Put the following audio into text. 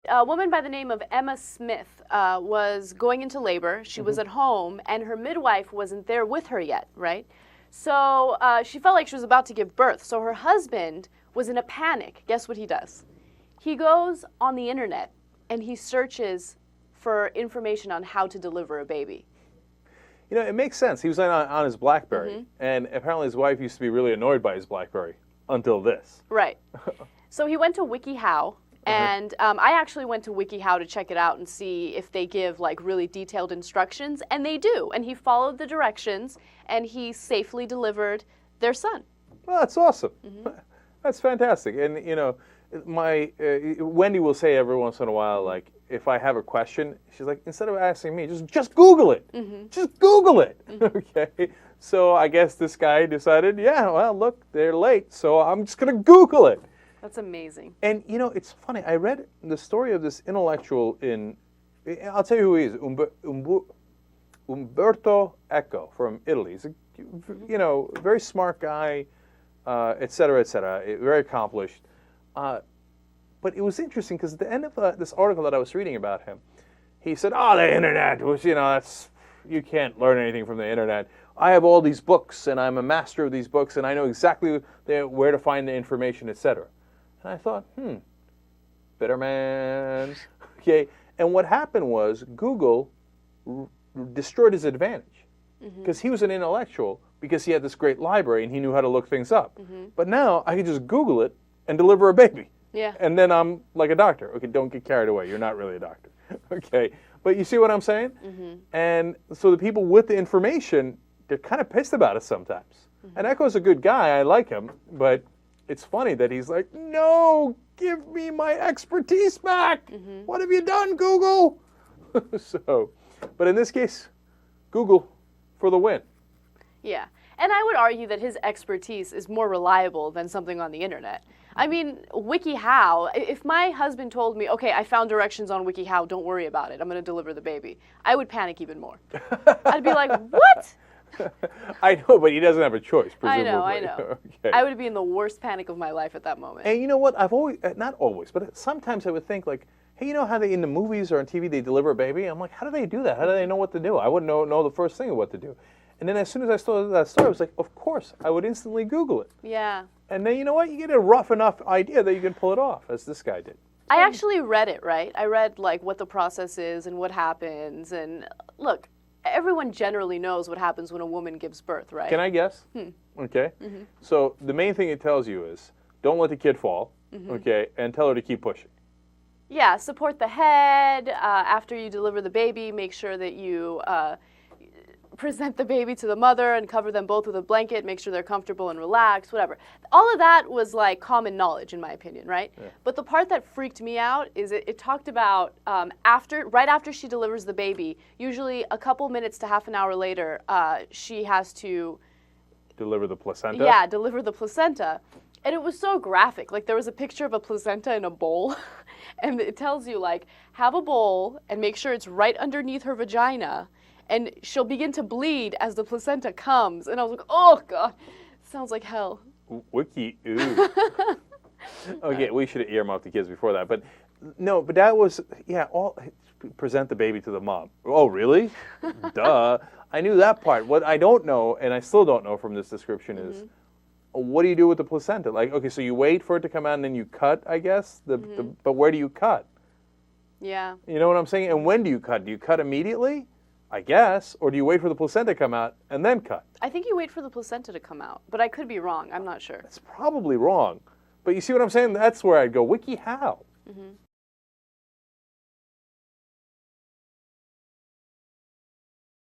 a woman by the name of Emma Smith was going into labor. She was at home, and her midwife wasn't there with her yet, right? So she felt like she was about to give birth. So her husband was in a panic. Guess what he does? He goes on the internet, and he searches for information on how to deliver a baby. You know, it makes sense. He was on his BlackBerry, and apparently his wife used to be really annoyed by his BlackBerry until this. Right. So he went to WikiHow, and I actually went to WikiHow to check it out and see if they give like really detailed instructions, and they do. And he followed the directions, and he safely delivered their son. Well, that's awesome. That's fantastic. And you know, Wendy will say every once in a while, like, if I have a question, she's like, instead of asking me, just Google it. Just Google it. Okay. So I guess this guy decided, yeah, well, look, they're late, so I'm just going to Google it. That's amazing. And, you know, it's funny. I read the story of this intellectual I'll tell you who he is, Umberto Eco from Italy. He's a, you know, very smart guy, et cetera, very accomplished. But it was interesting because at the end of this article that I was reading about him, he said, "Oh, the internet was, you know, you can't learn anything from the internet. I have all these books, and I'm a master of these books, and I know exactly where to find the information, etc." And I thought, bitter man. Okay, and what happened was Google destroyed his advantage because he was an intellectual because he had this great library and he knew how to look things up. But now I can just Google it and deliver a baby. Yeah. And then I'm like a doctor. Okay, don't get carried away. You're not really a doctor. Okay. But you see what I'm saying? And so the people with the information, they're kind of pissed about it sometimes. And Echo's a good guy. I like him. But it's funny that he's like, no, give me my expertise back. What have you done, Google? But in this case, Google for the win. Yeah. And I would argue that his expertise is more reliable than something on the internet. I mean, WikiHow, if my husband told me, okay, I found directions on WikiHow, don't worry about it, I'm going to deliver the baby, I would panic even more. I'd be like, what? I know, but he doesn't have a choice, presumably. I know. Okay. I would be in the worst panic of my life at that moment. And you know what? I've always, not always, but sometimes I would think like, hey, you know how they in the movies or on TV they deliver a baby? I'm like, how do they do that? How do they know what to do? I wouldn't know the first thing of what to do. And then as soon as I saw that story, I was like, of course, I would instantly Google it. Yeah. And then you know what? You get a rough enough idea that you can pull it off, as this guy did. I actually read it, right? I read like what the process is and what happens. And look, everyone generally knows what happens when a woman gives birth, right? Can I guess? Okay. So the main thing it tells you is don't let the kid fall, okay, and tell her to keep pushing. Yeah, support the head. After you deliver the baby, make sure that you present the baby to the mother and cover them both with a blanket, make sure they're comfortable and relaxed, whatever. All of that was like common knowledge in my opinion, right? Yeah. But the part that freaked me out is it talked about right after she delivers the baby, usually a couple minutes to half an hour later, she has to deliver the placenta? Yeah, deliver the placenta. And it was so graphic. Like there was a picture of a placenta in a bowl and it tells you like, have a bowl and make sure it's right underneath her vagina. And she'll begin to bleed as the placenta comes. And I was like, oh, God, sounds like hell. Wiki, ooh. Okay, we should have earmarked the kids before that. But no, but that was, yeah, present the baby to the mom. Oh, really? Duh. I knew that part. What I don't know, and I still don't know from this description is, what do you do with the placenta? Like, okay, so you wait for it to come out and then you cut, I guess? But where do you cut? Yeah. You know what I'm saying? And when do you cut? Do you cut immediately? I guess, or do you wait for the placenta to come out and then cut? I think you wait for the placenta to come out, but I could be wrong. I'm not sure. That's probably wrong. But you see what I'm saying? That's where I'd go, WikiHow.